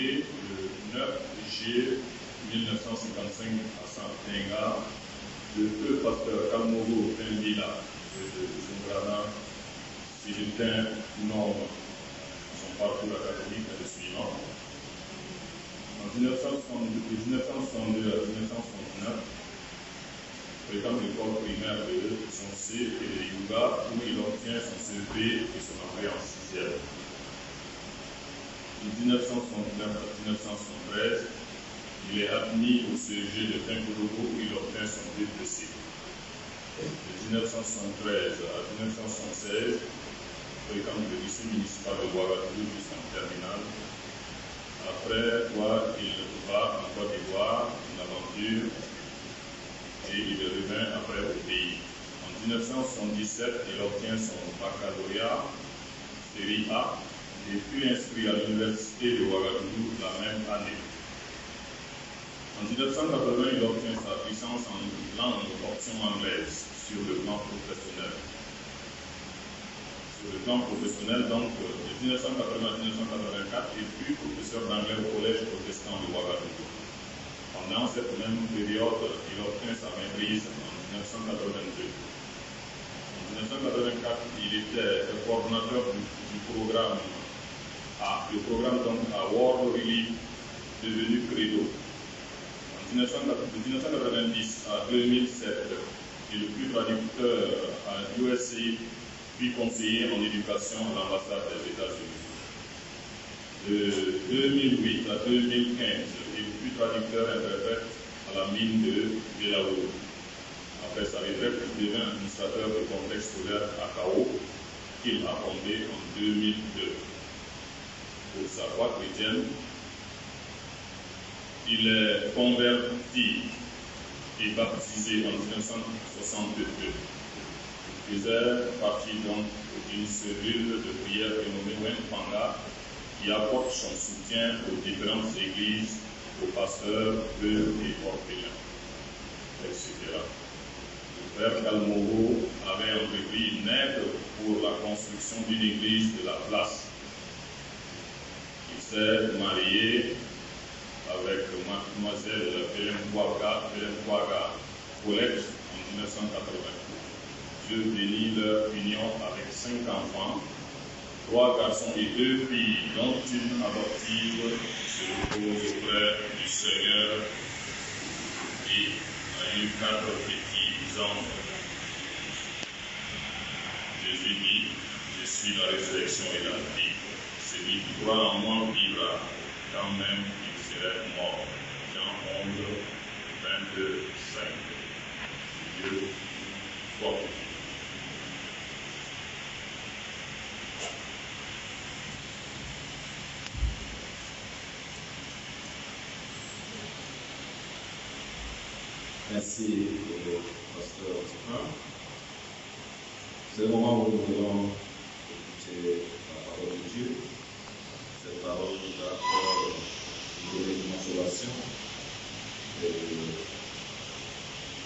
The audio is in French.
publié le 9 juillet 1955 à Santenga de feu pasteur Kalmogo Pendila de Zumbrana, Sylvain Norme. Son parcours académique est le suivant. En 1962 à 1969, fréquente l'école primaire de son C et de Yuga où il obtient son CP et son entrée en 6e. De 1969 à 1973, il est admis au CEG de Tinkodogo où il obtient son BPC. De 1973 à 1976, fréquente le lycée municipal de Ouagadougou jusqu'en terminale. Après quoi, il va en Côte d'Ivoire, en aventure, et il revient après au pays. En 1977, il obtient son baccalauréat, série A, et fut inscrit à l'université de Ouagadougou la même année. En 1980, il obtient sa licence en langue option anglaise sur le plan professionnel. Sur le plan professionnel, donc, de 1980 à 1984, il fut professeur d'anglais au collège protestant de Ouagadougou. Pendant cette même période, il obtient sa maîtrise en 1982. En 1984, il était le coordonnateur du programme le programme donc à World Relief, devenu Credo. De 1990 à 2007, il fut traducteur à USAID, puis conseiller en éducation à l'ambassade des États-Unis. De 2008 à 2015, il fut traducteur-interprète à la mine de Belaourou. Après sa retraite, il devint administrateur du complexe scolaire à Kao, qu'il a fondé en 2002. Pour sa foi chrétienne, il est converti et baptisé en 1962. Il faisait partie donc d'une cellule de prière dénommée Wenpanga qui apporte son soutien aux différentes églises, aux pasteurs, veuves et orphelins, etc. Le frère Kalmogo avait entrepris une aide pour la construction d'une église de la place. Il s'est marié avec mademoiselle Hélène Kouaga Colette en 1980. Dieu bénit leur union avec 5 enfants, 3 garçons et 2 filles, dont une adoptive se repose auprès du Seigneur et a eu 4 petits enfants. Jésus dit, je suis la résurrection et la vie. Celui qui croit en moi vivra, quand même il serait mort. Jean 11, 22, 5. Dieu fortifie. Merci, pasteur. C'est le moment où nous allons